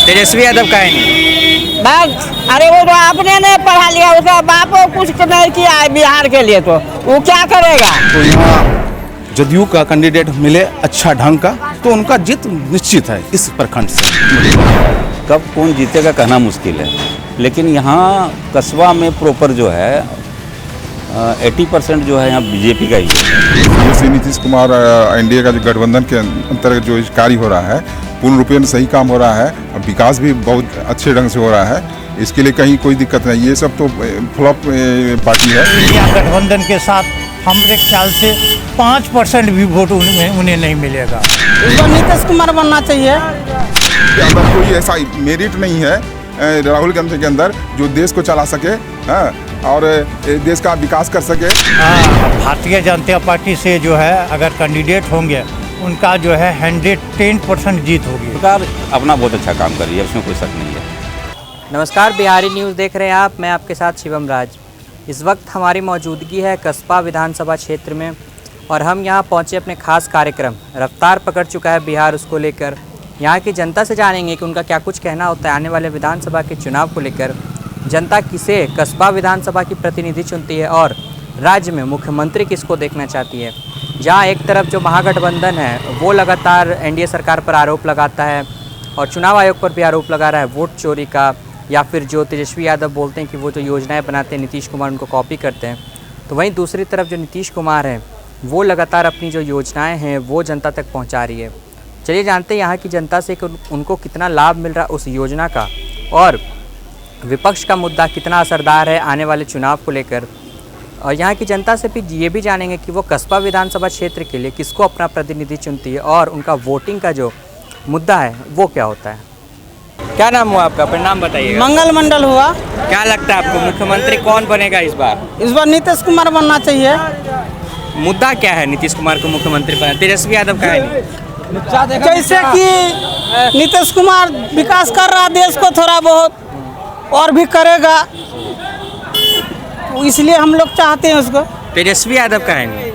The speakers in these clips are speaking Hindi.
तेजस्वी यादव का है नहीं। बस अरे वो तो आपने नहीं पढ़ा लिया, उसका बाप कुछ नहीं किया है बिहार के लिए, तो वो क्या करेगा। तो यहाँ जदयू का कैंडिडेट मिले अच्छा ढंग का तो उनका जीत निश्चित है इस प्रखंड से। कब कौन जीतेगा कहना मुश्किल है, लेकिन यहाँ कस्बा में प्रॉपर जो है 80% जो है यहाँ बीजेपी का ही है। जैसे नीतीश कुमार एनडीए का जो गठबंधन के अंतर्गत जो कार्य हो रहा है पूर्ण रूपेण सही काम हो रहा है, और विकास भी बहुत अच्छे ढंग से हो रहा है, इसके लिए कहीं कोई दिक्कत नहीं। ये सब तो फ्लॉप पार्टी है। इंडिया गठबंधन के साथ हमारे ख्याल से 5% भी वोट उन्हें नहीं मिलेगा। इसको नीतीश कुमार बनना चाहिए। अंदर कोई ऐसा मेरिट नहीं है राहुल गांधी के अंदर जो देश को चला सके, हाँ, और देश का विकास कर सके। भारतीय जनता पार्टी से जो है अगर कैंडिडेट होंगे उनका जो है 110% जीत होगी। सरकार अपना बहुत अच्छा काम कर रही है, उसमें कोई शक नहीं है। नमस्कार, बिहारी न्यूज़ देख रहे हैं आप, मैं आपके साथ शिवम राज। इस वक्त हमारी मौजूदगी है कस्बा विधानसभा क्षेत्र में और हम यहाँ पहुँचे अपने खास कार्यक्रम रफ्तार पकड़ चुका है बिहार, उसको लेकर यहाँ की जनता से जानेंगे कि उनका क्या कुछ कहना होता है आने वाले विधानसभा के चुनाव को लेकर। जनता किसे कस्बा विधानसभा की प्रतिनिधि चुनती है और राज्य में मुख्यमंत्री किसको देखना चाहती है। जहाँ एक तरफ जो महागठबंधन है वो लगातार एनडीए सरकार पर आरोप लगाता है और चुनाव आयोग पर भी आरोप लगा रहा है वोट चोरी का, या फिर जो तेजस्वी यादव बोलते हैं कि वो जो योजनाएं बनाते हैं नीतीश कुमार उनको कॉपी करते हैं, तो वहीं दूसरी तरफ जो नीतीश कुमार है वो लगातार अपनी जो योजनाएं हैं वो जनता तक पहुंचा रही है। चलिए जानते हैं यहाँ की जनता से कि उनको कितना लाभ मिल रहा है उस योजना का और विपक्ष का मुद्दा कितना असरदार है आने वाले चुनाव को लेकर। और यहाँ की जनता से भी ये भी जानेंगे कि वो कस्बा विधानसभा क्षेत्र के लिए किसको अपना प्रतिनिधि चुनती है और उनका वोटिंग का जो मुद्दा है वो क्या होता है। क्या नाम हुआ आपका, अपना नाम बताइए। मंगल मंडल हुआ। क्या लगता है आपको मुख्यमंत्री कौन बनेगा इस बार? इस बार नीतीश कुमार बनना चाहिए। मुद्दा क्या है नीतीश कुमार को मुख्यमंत्री बनाना? तेजस्वी यादव का है नहीं। जैसे कि नीतीश कुमार विकास कर रहा देश को थोड़ा बहुत और भी करेगा, इसलिए हम लोग चाहते हैं उसको। तेजस्वी यादव का है नहीं।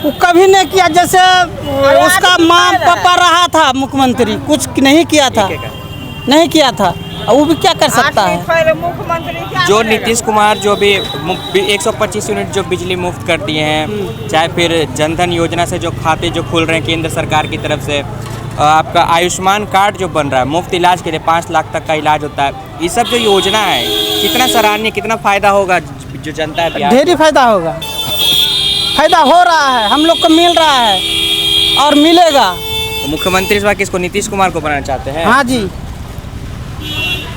वो कभी नहीं किया, जैसे उसका माँ पापा रहा था मुख्यमंत्री, कुछ नहीं किया था, नहीं किया था, वो भी क्या कर सकता है। जो नीतीश कुमार जो भी 125 यूनिट जो बिजली मुफ्त कर दिए हैं, चाहे फिर जनधन योजना से जो खाते जो खुल रहे हैं केंद्र सरकार की तरफ से, आपका आयुष्मान कार्ड जो बन रहा है मुफ्त इलाज के लिए 5 लाख तक का इलाज होता है, ये सब जो योजना है कितना सराहनीय, कितना फ़ायदा होगा जो जनता है। ढेरी फायदा होगा, फायदा हो रहा है, हम लोग को मिल रहा है और मिलेगा। तो मुख्यमंत्री इस बार किसको, नीतीश कुमार को बनाना चाहते हैं? हाँ जी।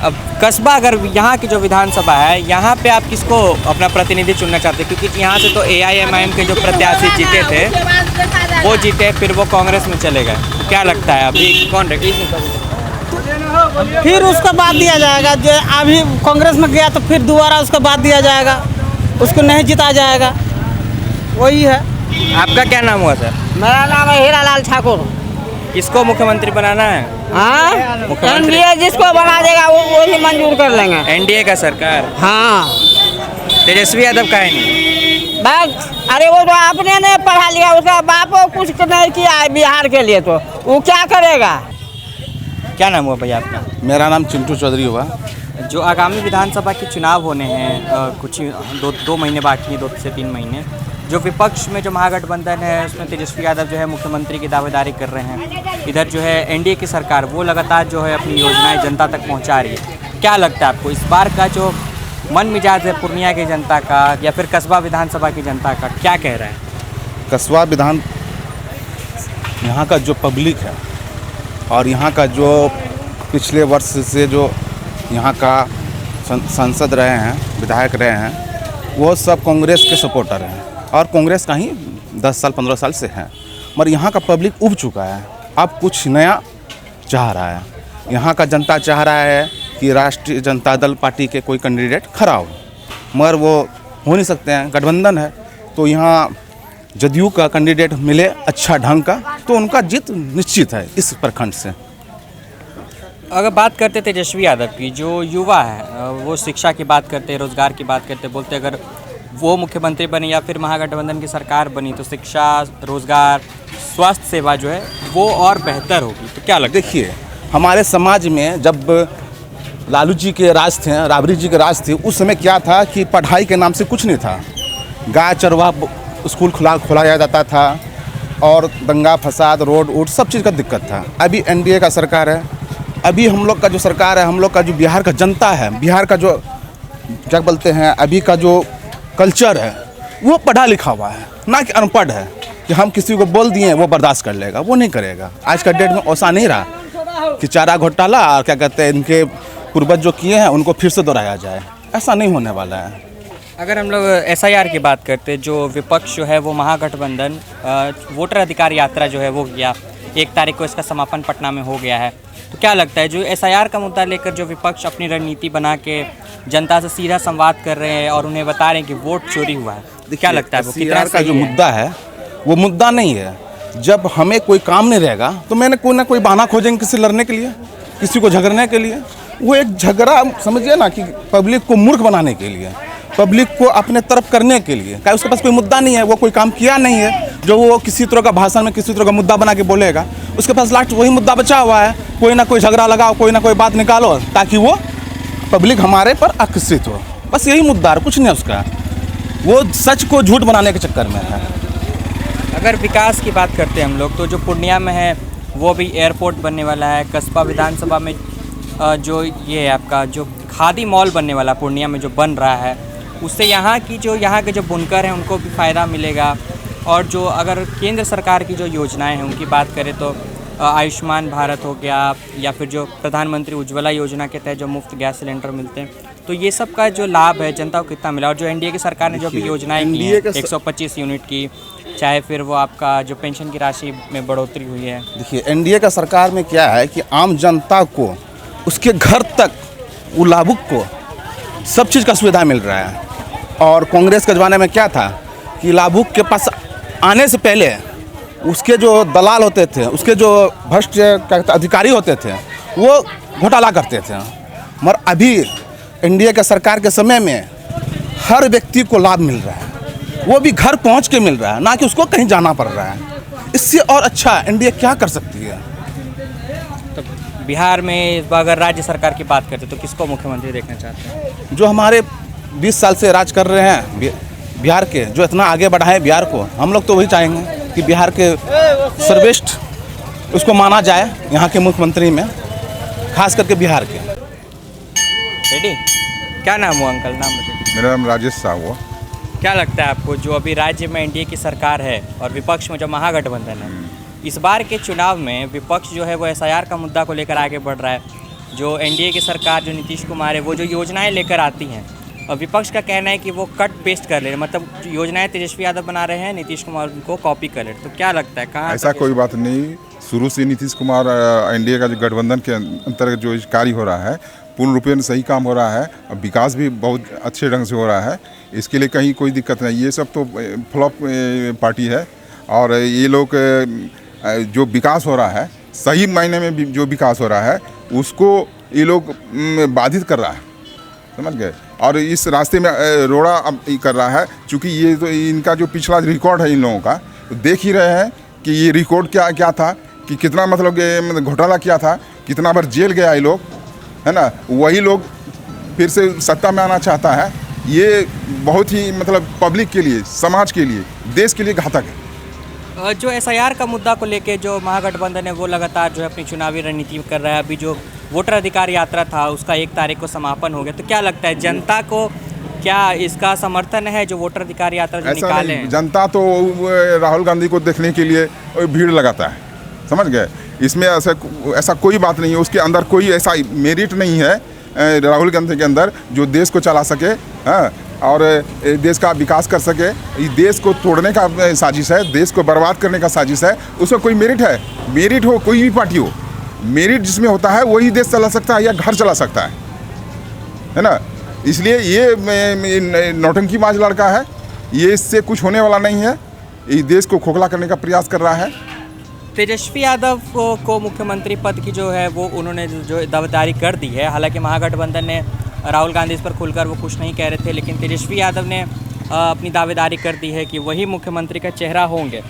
अब कस्बा अगर यहाँ की जो विधानसभा है यहाँ पे आप किसको अपना प्रतिनिधि चुनना चाहते हैं? क्योंकि यहाँ से तो AIMIM के जो प्रत्याशी जीते थे वो जीते, फिर वो कांग्रेस में चले गए। क्या लगता है अभी कौन रहेगा? फिर उसका बाद दिया जाएगा, जो अभी कांग्रेस में गया तो फिर दोबारा उसका बाद दिया जाएगा, उसको नहीं जिता जाएगा, वही है। आपका क्या नाम हुआ सर? मेरा नाम है हीरालाल ठाकुर। किसको मुख्यमंत्री बनाना है? हाँ, मुख्यमंत्री एनडीए जिसको बना देगा वो ही मंजूर कर लेंगे। एनडीए का सरकार। हाँ, तेजस्वी यादव का है नहीं। बस अरे वो तो आपने नहीं पढ़ा लिया, उसका बाप कुछ नहीं किया है बिहार के लिए, तो वो क्या करेगा। क्या नाम हुआ भैया आपका? मेरा नाम चिंटू चौधरी हुआ। जो आगामी विधानसभा के चुनाव होने हैं, कुछ दो महीने बाकी हैं, 2 से 3 महीने, जो विपक्ष में जो महागठबंधन है उसमें तेजस्वी यादव जो है मुख्यमंत्री की दावेदारी कर रहे हैं, इधर जो है एनडीए की सरकार वो लगातार जो है अपनी योजनाएं जनता तक पहुंचा रही है। क्या लगता है आपको इस बार का जो मन मिजाज है पूर्णिया की जनता का या फिर कस्बा विधानसभा की जनता का, क्या कह रहा है? कस्बा विधान यहाँ का जो पब्लिक है और यहाँ का जो पिछले वर्ष से जो यहाँ का सांसद रहे हैं, विधायक रहे हैं, वो सब कांग्रेस के सपोर्टर हैं और कांग्रेस का ही 10 साल 15 साल से है। मगर यहाँ का पब्लिक उब चुका है, अब कुछ नया चाह रहा है। यहाँ का जनता चाह रहा है कि राष्ट्रीय जनता दल पार्टी के कोई कैंडिडेट खड़ा हो, मगर वो हो नहीं सकते हैं, गठबंधन है। तो यहाँ जदयू का कैंडिडेट मिले अच्छा ढंग का तो उनका जीत निश्चित है इस प्रखंड से। अगर बात करते तेजस्वी यादव की, जो युवा है वो शिक्षा की बात करते, रोजगार की बात करते, बोलते अगर वो मुख्यमंत्री बने या फिर महागठबंधन की सरकार बनी तो शिक्षा, रोजगार, स्वास्थ्य सेवा जो है वो और बेहतर होगी। तो क्या लगता है? देखिए, हमारे समाज में जब लालू जी के राज थे, राबड़ी जी के राज थे, उस समय क्या था कि पढ़ाई के नाम से कुछ नहीं था। गाय चरवा स्कूल खुलाया जाता था और दंगा फसाद, रोड वोड सब चीज़ का दिक्कत था। अभी एनडीए का सरकार है, अभी हम लोग का जो सरकार है, हम लोग का जो बिहार का जनता है, बिहार का जो क्या बोलते हैं अभी का जो कल्चर है, वो पढ़ा लिखा हुआ है, ना कि अनपढ़ है कि हम किसी को बोल दिए वो बर्दाश्त कर लेगा, वो नहीं करेगा। आज का डेट में ऐसा नहीं रहा कि चारा घोटाला और क्या कहते हैं इनके पूर्वज जो किए हैं उनको फिर से दोहराया जाए, ऐसा नहीं होने वाला है। अगर हम लोग एसआईआर की बात करते हैं, जो विपक्ष जो है वो महागठबंधन वोटर अधिकार यात्रा जो है वो किया, 1 तारीख को इसका समापन पटना में हो गया है, तो क्या लगता है जो एसआईआर का मुद्दा लेकर जो विपक्ष अपनी रणनीति बना के जनता से सीधा संवाद कर रहे हैं और उन्हें बता रहे हैं कि वोट चोरी हुआ है, क्या लगता है वो कितना का जो मुद्दा है वो मुद्दा नहीं है। जब हमें कोई काम नहीं रहेगा तो मैंने कोई ना कोई बहाना खोजेंगे किसी लड़ने के लिए, किसी को झगड़ने के लिए। वो एक झगड़ा समझिए ना कि पब्लिक को मूर्ख बनाने के लिए, पब्लिक को अपने तरफ करने के लिए। क्या उसके पास कोई मुद्दा नहीं है, वो कोई काम किया नहीं है जो वो किसी तरह का भाषण में किसी तरह का मुद्दा बना के बोलेगा। उसके पास लास्ट वही मुद्दा बचा हुआ है, कोई ना कोई झगड़ा लगाओ, कोई ना कोई बात निकालो ताकि वो पब्लिक हमारे पर आकर्षित हो। बस यही मुद्दा है, कुछ नहीं उसका। वो सच को झूठ बनाने के चक्कर में है। अगर विकास की बात करते हैं हम लोग, तो जो पूर्णिया में है वो भी एयरपोर्ट बनने वाला है। कस्बा विधानसभा में जो ये है आपका जो खादी मॉल बनने वाला पूर्णिया में जो बन रहा है, उससे यहाँ के जो बुनकर हैं उनको भी फ़ायदा मिलेगा। और जो अगर केंद्र सरकार की जो योजनाएं हैं उनकी बात करें तो आयुष्मान भारत हो गया, या फिर जो प्रधानमंत्री उज्ज्वला योजना के तहत जो मुफ्त गैस सिलेंडर मिलते हैं, तो ये सब का जो लाभ है जनता को कितना मिला। और जो एनडीए की सरकार ने जो भी योजनाएं की हैं 125 यूनिट की, चाहे फिर वो आपका जो पेंशन की राशि में बढ़ोतरी हुई है। देखिए एनडीए का सरकार में क्या है कि आम जनता को उसके घर तक वो लाभुक को सब चीज़ का सुविधा मिल रहा है। और कांग्रेस के ज़माने में क्या था कि लाभुक के पास आने से पहले उसके जो दलाल होते थे, उसके जो भ्रष्ट अधिकारी होते थे, वो घोटाला करते थे। मगर अभी एनडीए के सरकार के समय में हर व्यक्ति को लाभ मिल रहा है, वो भी घर पहुंच के मिल रहा है, ना कि उसको कहीं जाना पड़ रहा है। इससे और अच्छा एनडीए क्या कर सकती है। तो बिहार में अगर राज्य सरकार की बात करते तो किसको मुख्यमंत्री देखना चाहते हैं? जो हमारे 20 साल से राज कर रहे हैं बिहार के, जो इतना आगे बढ़ाए बिहार को, हम लोग तो वही चाहेंगे कि बिहार के सर्वश्रेष्ठ उसको माना जाए यहाँ के मुख्यमंत्री में, खास करके बिहार के। रेडी? क्या नाम हुआ अंकल? नाम बताइए। मेरा नाम राजेश साहू। क्या लगता है आपको जो अभी राज्य में एनडीए की सरकार है और विपक्ष में जो महागठबंधन है, इस बार के चुनाव में विपक्ष जो है वो एसआईआर का मुद्दा को लेकर आगे बढ़ रहा है। जो एनडीए की सरकार जो नीतीश कुमार है वो जो योजनाएं लेकर आती हैं, और विपक्ष का कहना है कि वो कट पेस्ट कर ले रहे, मतलब योजनाएं तेजस्वी यादव बना रहे हैं, नीतीश कुमार उनको कॉपी कर ले रहे। तो क्या लगता है कहाँ ऐसा कोई बात नहीं। शुरू से नीतीश कुमार एनडीए का जो गठबंधन के अंतर्गत जो कार्य हो रहा है पूर्ण रूपेण सही काम हो रहा है, और विकास भी बहुत अच्छे ढंग से हो रहा है। इसके लिए कहीं कोई दिक्कत नहीं। ये सब तो फ्लॉप पार्टी है, और ये लोग जो विकास हो रहा है, सही मायने में जो विकास हो रहा है उसको ये लोग बाधित कर रहा है, समझ गए। और इस रास्ते में रोड़ा अब कर रहा है, चूँकि ये तो इनका जो पिछला रिकॉर्ड है इन लोगों का, तो देख ही रहे हैं कि ये रिकॉर्ड क्या था, कि कितना मतलब घोटाला किया था, कितना बार जेल गया ये लोग, है ना। वही लोग फिर से सत्ता में आना चाहता है। ये बहुत ही मतलब पब्लिक के लिए, समाज के लिए, देश के लिए घातक है। जो एसआईआर का मुद्दा को लेके जो महागठबंधन है वो लगातार जो है अपनी चुनावी रणनीति कर रहा है। अभी जो वोटर अधिकार यात्रा था उसका 1 तारीख को समापन हो गया, तो क्या लगता है जनता को क्या इसका समर्थन है जो वोटर अधिकार यात्रा जो निकाले हैं? जनता तो राहुल गांधी को देखने के लिए भीड़ लगाता है, समझ गए। इसमें ऐसा कोई बात नहीं है, उसके अंदर कोई ऐसा मेरिट नहीं है राहुल गांधी के अंदर जो देश को चला सके, हाँ, और देश का विकास कर सके। इस देश को तोड़ने का साजिश है, देश को बर्बाद करने का साजिश है। उसमें कोई मेरिट है? मेरिट हो कोई भी पार्टी हो, मेरिट जिसमें होता है वही देश चला सकता है या घर चला सकता है ना। इसलिए ये नौटंकीबाज लड़का है, ये इससे कुछ होने वाला नहीं है। इस देश को खोखला करने का प्रयास कर रहा है। तेजस्वी यादव को मुख्यमंत्री पद की जो है वो उन्होंने जो दावेदारी कर दी है। हालांकि महागठबंधन ने राहुल गांधी इस पर खुलकर वो कुछ नहीं कह रहे थे, लेकिन तेजस्वी यादव ने अपनी दावेदारी कर दी है कि वही मुख्यमंत्री का चेहरा होंगे।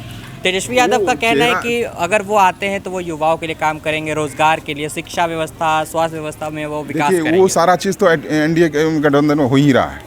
तेजस्वी यादव का कहना है कि अगर वो आते हैं तो वो युवाओं के लिए काम करेंगे, रोजगार के लिए, शिक्षा व्यवस्था, स्वास्थ्य व्यवस्था में वो विकास करेंगे। वो सारा चीज़ तो एनडीए गठबंधन में हो ही रहा है,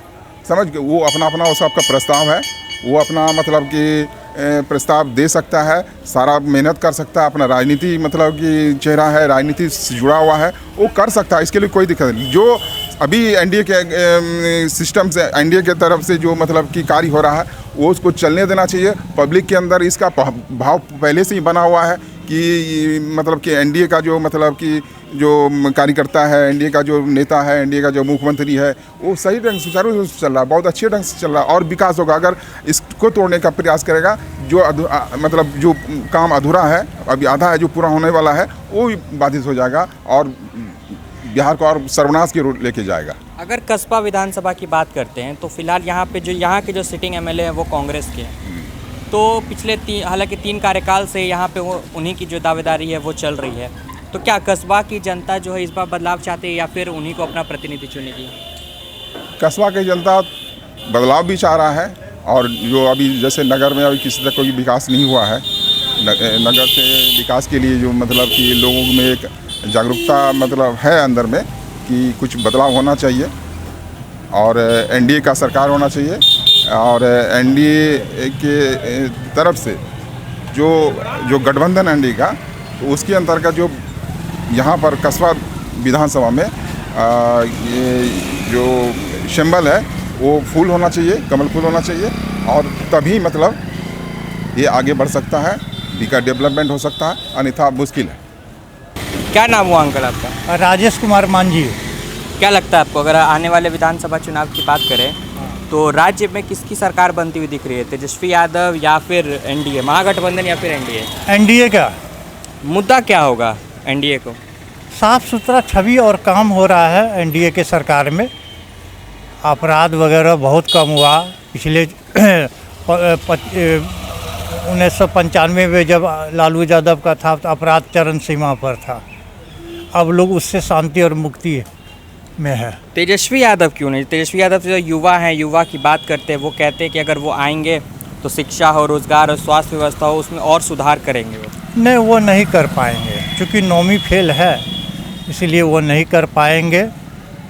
समझ के वो अपना अपना उस आपका प्रस्ताव है, वो अपना मतलब कि प्रस्ताव दे सकता है, सारा मेहनत कर सकता है, अपना राजनीति मतलब कि चेहरा है, राजनीति से जुड़ा हुआ है, वो कर सकता है, इसके लिए कोई दिक्कत नहीं। जो अभी एनडीए के सिस्टम से, एनडीए के तरफ से जो मतलब कि कार्य हो रहा है वो उसको चलने देना चाहिए। पब्लिक के अंदर इसका भाव पहले से ही बना हुआ है कि मतलब कि एनडीए का जो मतलब कि जो कार्यकर्ता है, एनडीए का जो नेता है, एनडीए का जो मुख्यमंत्री है, वो सही ढंग से सुचारू रूप से चल रहा है, बहुत अच्छे ढंग से चल रहा है और विकास होगा। अगर इसको तोड़ने का प्रयास करेगा, जो मतलब जो काम अधूरा है, अभी आधा है जो पूरा होने वाला है, वो भी बाधित हो जाएगा और बिहार को और सर्वनाश की ओर लेके जाएगा। अगर कस्बा विधानसभा की बात करते हैं तो फिलहाल यहाँ के जो सिटिंग एमएलए हैं वो कांग्रेस के हैं। तो पिछले हालांकि 3 कार्यकाल से यहाँ पे वो उन्हीं की जो दावेदारी है वो चल रही है। तो क्या कस्बा की जनता जो है इस बार बदलाव चाहती है या फिर उन्हीं को अपना प्रतिनिधि चुनेगी? कस्बा की जनता बदलाव भी चाह रहा है और जो अभी जैसे नगर में अभी किसी तरह कोई विकास नहीं हुआ है, नगर के विकास के लिए जो मतलब कि लोगों में एक जागरूकता मतलब है अंदर में कि कुछ बदलाव होना चाहिए और एनडीए का सरकार होना चाहिए और एनडीए के तरफ से जो गठबंधन एनडीए का, तो उसके अंतर्गत जो यहाँ पर कस्बा विधानसभा में ये जो सिंबल है वो फूल होना चाहिए, कमल फूल होना चाहिए और तभी मतलब ये आगे बढ़ सकता है, इनका डेवलपमेंट हो सकता है, अन्यथा मुश्किल है। क्या नाम हुआ अंकल आपका? राजेश कुमार मांझी। क्या लगता है आपको, अगर आने वाले विधानसभा चुनाव की बात करें तो राज्य में किसकी सरकार बनती हुई दिख रही है? तेजस्वी यादव या फिर एनडीए, महागठबंधन या फिर एनडीए? एनडीए का मुद्दा क्या होगा एनडीए को? साफ सुथरा छवि और काम हो रहा है एनडीए के सरकार में। अपराध वगैरह बहुत कम हुआ पिछले 1995 में जब लालू यादव का था तो अपराध चरम सीमा पर था। अब लोग उससे शांति और मुक्ति में है। तेजस्वी यादव क्यों नहीं? तेजस्वी यादव जो युवा हैं, युवा की बात करते हैं, वो कहते हैं कि अगर वो आएंगे तो शिक्षा हो, रोजगार और स्वास्थ्य व्यवस्था हो, उसमें और सुधार करेंगे। वो नहीं, वो नहीं कर पाएंगे क्योंकि नौवीं फेल है, इसीलिए वो नहीं कर पाएंगे।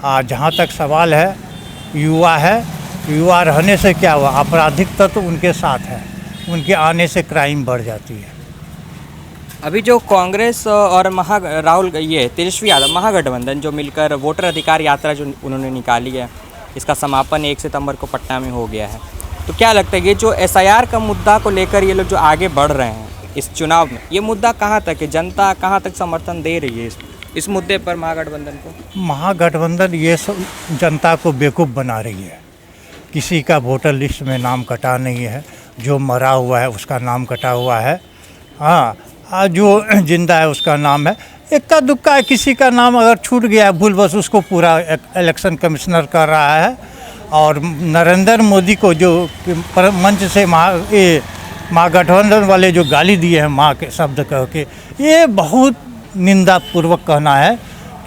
जहाँ तक सवाल है, युवा है, युवा रहने से क्या हुआ, आपराधिक तत्व उनके साथ है, उनके आने से क्राइम बढ़ जाती है। अभी जो कांग्रेस और तेजस्वी यादव महागठबंधन जो मिलकर वोटर अधिकार यात्रा जो उन्होंने निकाली है, इसका समापन 1 सितंबर को पटना में हो गया है। तो क्या लगता है ये जो एसआईआर का मुद्दा को लेकर ये लोग जो आगे बढ़ रहे हैं इस चुनाव में, ये मुद्दा कहाँ तक है? जनता कहाँ तक समर्थन दे रही है इस मुद्दे पर महागठबंधन को? महागठबंधन ये सब जनता को बेवकूफ़ बना रही है। किसी का वोटर लिस्ट में नाम कटा नहीं है, जो मरा हुआ है उसका नाम कटा हुआ है, जो जिंदा है उसका नाम है। इक्का दुक्का है, किसी का नाम अगर छूट गया है भूल बस उसको पूरा इलेक्शन कमिश्नर कर रहा है। और नरेंद्र मोदी को जो मंच से महागठबंधन वाले जो गाली दिए हैं माँ के शब्द कह के, ये बहुत निंदापूर्वक कहना है।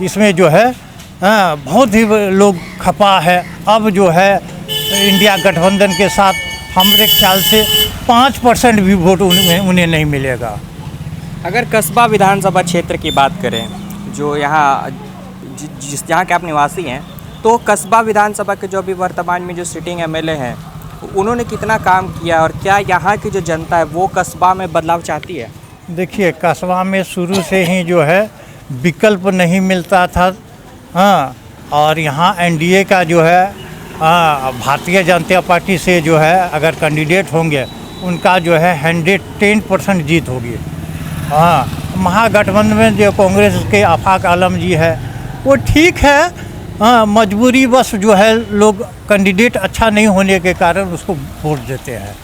इसमें जो है बहुत ही लोग खपा है। अब जो है इंडिया गठबंधन के साथ हमारे ख्याल से 5% भी वोट उन्हें नहीं मिलेगा। अगर कस्बा विधानसभा क्षेत्र की बात करें, जो यहाँ जहाँ के आप निवासी हैं, तो कस्बा विधानसभा के जो अभी वर्तमान में जो सिटिंग एमएलए हैं, उन्होंने कितना काम किया और क्या यहाँ की जो जनता है वो कस्बा में बदलाव चाहती है? देखिए, कस्बा में शुरू से ही जो है विकल्प नहीं मिलता था। और यहाँ एनडीए का जो है भारतीय जनता पार्टी से जो है अगर कैंडिडेट होंगे उनका जो है 110% जीत होगी। महागठबंधन में जो कांग्रेस के आफाक आलम जी है वो ठीक है, मजबूरी बस जो है लोग कैंडिडेट अच्छा नहीं होने के कारण उसको वोट देते हैं।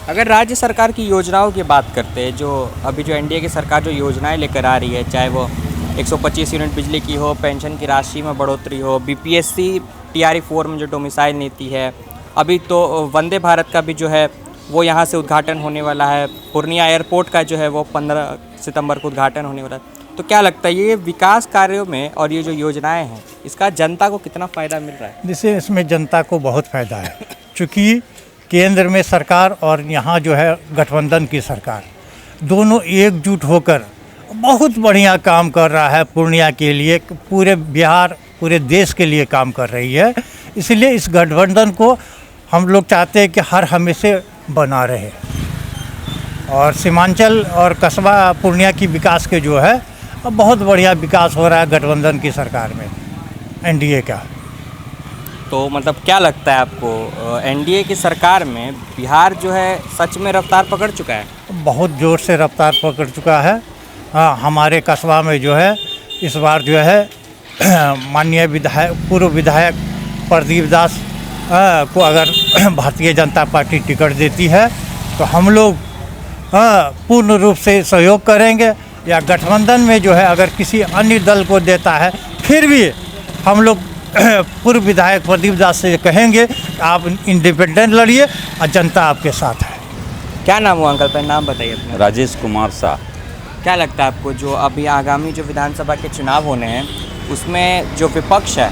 अगर राज्य सरकार की योजनाओं की बात करते हैं, जो अभी जो एनडीए की सरकार जो योजनाएं लेकर आ रही है, चाहे वो 125 यूनिट बिजली की हो, पेंशन की राशि में बढ़ोतरी हो, बीपीएससी टीआरई 4 में जो डोमिसाइल नीति है, अभी तो वंदे भारत का भी जो है वो यहाँ से उद्घाटन होने वाला है, पूर्णिया एयरपोर्ट का जो है वो 15 सितंबर को उद्घाटन होने वाला है। तो क्या लगता है ये विकास कार्यों में और ये जो योजनाएं हैं, इसका जनता को कितना फ़ायदा मिल रहा है? जैसे इसमें जनता को बहुत फ़ायदा है, चूँकि केंद्र में सरकार और यहाँ जो है गठबंधन की सरकार, दोनों एकजुट होकर बहुत बढ़िया काम कर रहा है पूर्णिया के लिए, पूरे बिहार पूरे देश के लिए काम कर रही है। इसलिए इस गठबंधन को हम लोग चाहते हैं कि हर हमेशा बना रहे और सीमांचल और कस्बा पूर्णिया की विकास के जो है अब बहुत बढ़िया विकास हो रहा है गठबंधन की सरकार में, एनडीए का। तो मतलब क्या लगता है आपको, एनडीए की सरकार में बिहार जो है सच में रफ्तार पकड़ चुका है? बहुत ज़ोर से रफ्तार पकड़ चुका है। हाँ, हमारे कस्बा में जो है इस बार जो है माननीय पूर्व विधायक प्रदीप दास को अगर भारतीय जनता पार्टी टिकट देती है तो हम लोग पूर्ण रूप से सहयोग करेंगे, या गठबंधन में जो है अगर किसी अन्य दल को देता है फिर भी हम लोग पूर्व विधायक प्रदीप दास से कहेंगे आप इंडिपेंडेंट लड़िए और जनता आपके साथ है। क्या नाम हुआ अंकल? पहले नाम बताइए अपना। राजेश कुमार शाह। क्या लगता है आपको, जो अभी आगामी जो विधानसभा के चुनाव होने हैं उसमें जो विपक्ष है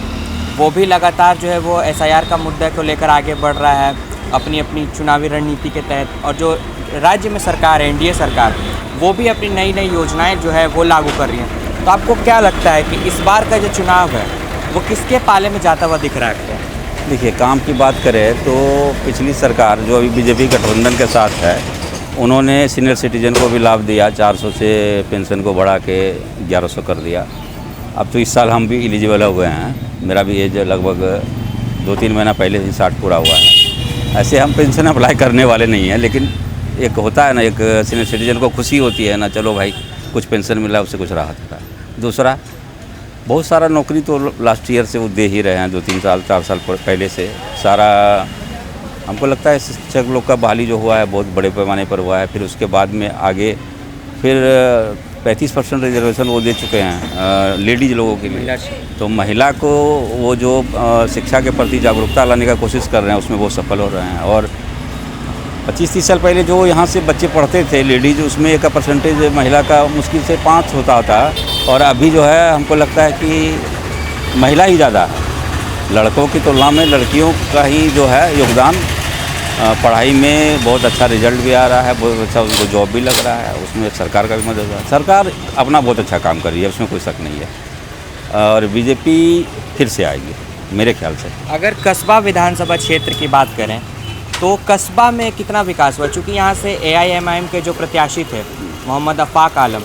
वो भी लगातार जो है वो एसआईआर का मुद्दे को लेकर आगे बढ़ रहा है अपनी अपनी चुनावी रणनीति के तहत, और जो राज्य में सरकार है एनडीए सरकार, वो भी अपनी नई नई योजनाएं जो है वो लागू कर रही हैं। तो आपको क्या लगता है कि इस बार का जो चुनाव है वो किसके पाले में जाता हुआ दिख रहा है? देखिए, काम की बात करें तो पिछली सरकार जो अभी बीजेपी गठबंधन के साथ है, उन्होंने सीनियर सिटीजन को भी लाभ दिया, 400 से पेंशन को बढ़ा के 1100 कर दिया। अब तो इस साल हम भी एलिजिबल हो गए हैं, मेरा भी एज लगभग 2-3 महीना पहले ही 60 पूरा हुआ है। ऐसे हम पेंशन अप्लाई करने वाले नहीं हैं, लेकिन एक होता है ना, एक सीनियर सिटीजन को खुशी होती है ना, चलो भाई कुछ पेंशन मिला, उससे कुछ राहत होता है। दूसरा, बहुत सारा नौकरी तो लास्ट ईयर से वो दे ही रहे हैं, 2-3 साल 4 साल पहले से सारा। हमको लगता है शिक्षक लोग का बहाली जो हुआ है बहुत बड़े पैमाने पर हुआ है। फिर उसके बाद में आगे फिर 35% रिजर्वेशन वो दे चुके हैं लेडीज लोगों के लिए। तो महिला को वो जो शिक्षा के प्रति जागरूकता लाने का कोशिश कर रहे हैं उसमें वो सफल हो रहे हैं। और 25-30 साल पहले जो यहाँ से बच्चे पढ़ते थे लेडीज, उसमें एक परसेंटेज महिला का मुश्किल से 5 होता था, और अभी जो है हमको लगता है कि महिला ही ज़्यादा, लड़कों की तुलना में लड़कियों का ही जो है योगदान पढ़ाई में बहुत अच्छा रिजल्ट भी आ रहा है, बहुत अच्छा उनको जॉब भी लग रहा है, उसमें सरकार का भी मदद है। सरकार अपना बहुत अच्छा काम कर रही है, उसमें कोई शक नहीं है, और बीजेपी फिर से आएगी मेरे ख्याल से। अगर कस्बा विधानसभा क्षेत्र की बात करें तो कस्बा में कितना विकास हुआ? चूँकि यहाँ से AIMIM के जो प्रत्याशी थे मोहम्मद अफाक आलम,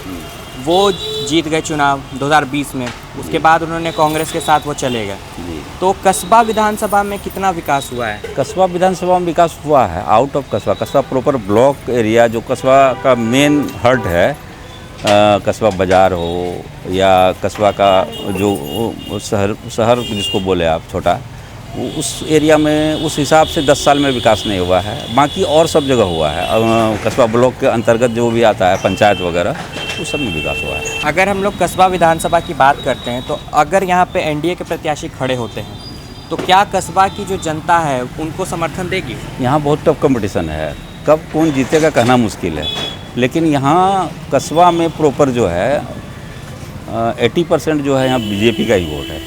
वो जीत गए चुनाव 2020 में, उसके बाद उन्होंने कांग्रेस के साथ वो चले गए। तो कस्बा विधानसभा में कितना विकास हुआ है? कस्बा विधानसभा में विकास हुआ है आउट ऑफ कस्बा। कस्बा प्रॉपर ब्लॉक एरिया जो कस्बा का मेन हर्ट है, कस्बा बाज़ार हो या कस्बा का जो शहर जिसको बोले आप छोटा, उस एरिया में उस हिसाब से 10 साल में विकास नहीं हुआ है। बाकी और सब जगह हुआ है। कस्बा ब्लॉक के अंतर्गत जो भी आता है पंचायत वगैरह, उस सब में विकास हुआ है। अगर हम लोग कस्बा विधानसभा की बात करते हैं तो अगर यहाँ पे एनडीए के प्रत्याशी खड़े होते हैं तो क्या कस्बा की जो जनता है उनको समर्थन देगी? यहाँ बहुत टफ कंपटीशन है, कब कौन जीतेगा कहना मुश्किल है। लेकिन यहाँ कस्बा में प्रॉपर जो है 80% जो है यहाँ बीजेपी का ही वोट है,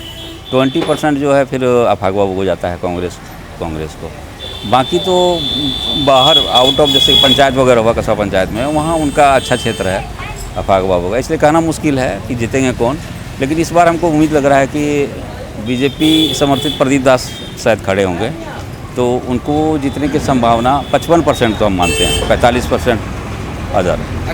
20% जो है फिर अफाक बाबू को जाता है कांग्रेस को। बाकी तो बाहर आउट ऑफ जैसे पंचायत वगैरह हुआ, कस्बा पंचायत में, वहाँ उनका अच्छा क्षेत्र है अफाक बाबू का, इसलिए कहना मुश्किल है कि जीतेंगे कौन। लेकिन इस बार हमको उम्मीद लग रहा है कि बीजेपी समर्थित प्रदीप दास शायद खड़े होंगे, तो उनको जीतने की संभावना 55% तो हम मानते हैं, 45% अदर।